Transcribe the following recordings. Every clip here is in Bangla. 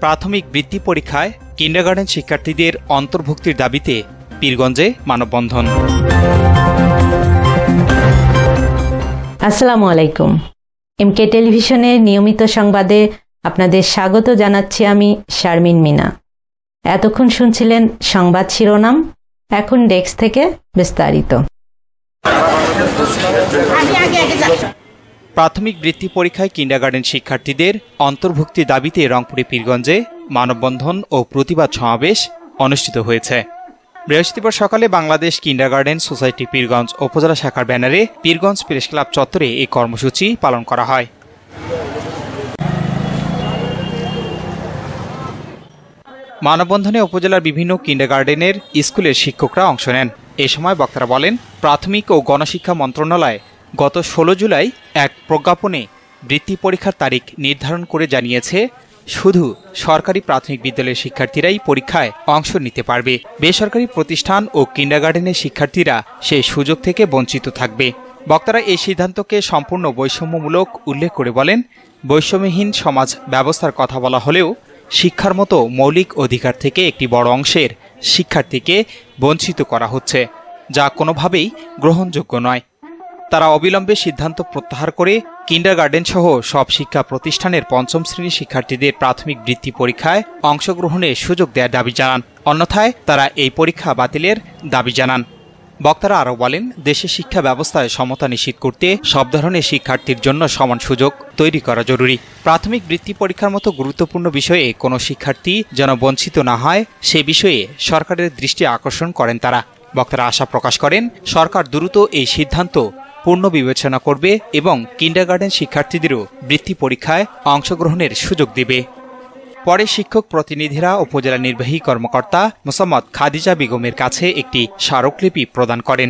প্রাথমিক বৃত্তি পরীক্ষায় কিন্ডারগার্টেন শিক্ষার্থীদের অন্তর্ভুক্তির দাবিতে পীরগঞ্জে মানববন্ধন। আসসালামু আলাইকুম। এমকে টেলিভিশনের নিয়মিত সংবাদে আপনাদের স্বাগত জানাচ্ছি আমি শারমিন মিনা। এতক্ষণ শুনছিলেন সংবাদ শিরোনাম, এখন ডেস্ক থেকে বিস্তারিত। প্রাথমিক বৃত্তি পরীক্ষায় কিন্ডারগার্টেন শিক্ষার্থীদের অন্তর্ভুক্তির দাবিতে রংপুরে পীরগঞ্জে মানববন্ধন ও প্রতিবাদ সমাবেশ অনুষ্ঠিত হয়েছে। বৃহস্পতিবার সকালে বাংলাদেশ কিন্ডারগার্টেন সোসাইটি পীরগঞ্জ উপজেলা শাখার ব্যানারে পীরগঞ্জ প্রেস ক্লাব চত্বরে এই কর্মসূচি পালন করা হয়। মানববন্ধনে উপজেলার বিভিন্ন কিন্ডারগার্টেনের স্কুলের শিক্ষকরা অংশ নেন। এ সময় বক্তারা বলেন, প্রাথমিক ও গণশিক্ষা মন্ত্রণালয় গত 16 জুলাই এক প্রজ্ঞাপনে বৃত্তি পরীক্ষার তারিখ নির্ধারণ করে জানিয়েছে, শুধু সরকারি প্রাথমিক বিদ্যালয়ের শিক্ষার্থীরাই পরীক্ষায় অংশ নিতে পারবে। বেসরকারি প্রতিষ্ঠান ও কিন্ডারগার্টেনের শিক্ষার্থীরা সেই সুযোগ থেকে বঞ্চিত থাকবে। বক্তারা এই সিদ্ধান্তকে সম্পূর্ণ বৈষম্যমূলক উল্লেখ করে বলেন, বৈষম্যহীন সমাজ ব্যবস্থার কথা বলা হলেও শিক্ষার মতো মৌলিক অধিকার থেকে একটি বড় অংশের শিক্ষার্থীকে বঞ্চিত করা হচ্ছে, যা কোনোভাবেই গ্রহণযোগ্য নয়। তারা অবিলম্বে সিদ্ধান্ত প্রত্যাহার করে কিন্ডারগার্টেন সহ সব শিক্ষা প্রতিষ্ঠানের পঞ্চম শ্রেণীর শিক্ষার্থীদের প্রাথমিক বৃত্তি পরীক্ষায় অংশগ্রহণের সুযোগ দেওয়ার দাবি জানান। অন্যথায় তারা এই পরীক্ষা বাতিলের দাবি জানান। বক্তারা আরও বলেন, দেশে শিক্ষা ব্যবস্থায় সমতা নিশ্চিত করতে সব ধরনের শিক্ষার্থীর জন্য সমান সুযোগ তৈরি করা জরুরি। প্রাথমিক বৃত্তি পরীক্ষার মতো গুরুত্বপূর্ণ বিষয়ে কোনো শিক্ষার্থী যেন বঞ্চিত না হয়, সে বিষয়ে সরকারের দৃষ্টি আকর্ষণ করেন তারা। বক্তারা আশা প্রকাশ করেন, সরকার দ্রুত এই সিদ্ধান্ত পূর্ণ বিবেচনা করবে এবং কিন্ডারগার্টেন শিক্ষার্থীদেরও বৃত্তি পরীক্ষায় অংশগ্রহণের সুযোগ দেবে। পরে শিক্ষক প্রতিনিধিরা উপজেলা নির্বাহী কর্মকর্তা মোসাম্মদ খাদিজা বেগমের কাছে একটি স্মারকলিপি প্রদান করেন।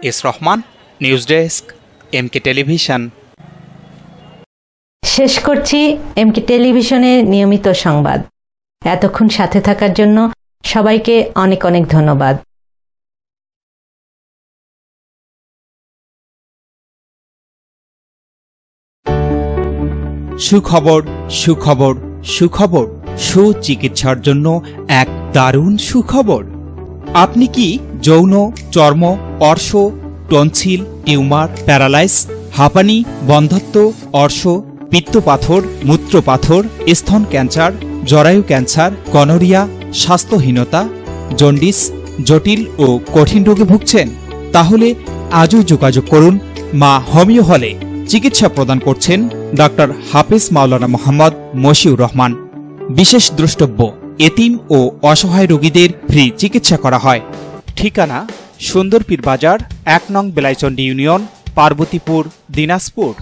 S Rahman, news desk, MK television. শেষ করছি এমকে টেলিভিশনের নিয়মিত সংবাদ। এতক্ষণ সাথে থাকার জন্য সবাইকে অনেক অনেক ধন্যবাদ। সুখবর, সুখবর, সুখবর। সুচিকিৎসার জন্য এক দারুণ সুখবর। আপনি কি যৌন, চর্ম, অর্শ, টনসিল, টিউমার, প্যারালাইস, হাঁপানি, বন্ধ্যাত্ব, অর্শ, পিত্তপাথর, মূত্রপাথর, স্তন ক্যান্সার, জরায়ু ক্যান্সার, গনোরিয়া, স্বাস্থ্যহীনতা, জন্ডিস, জটিল ও কঠিন রোগে ভুগছেন? তাহলে আজই যোগাযোগ করুন মা হোমিও হলে। চিকিৎসা প্রদান করছেন ডাক্তার হাফেজ মাওলানা মোহাম্মদ মশিউর রহমান। বিশেষ দ্রষ্টব্য, এতিম ও অসহায় রোগীদের ফ্রি চিকিৎসা করা হয়। ঠিকানা, সুন্দরপীর বাজার, 1 নং বেলাইচন্ডী ইউনিয়ন, পার্বতীপুর, দিনাজপুর।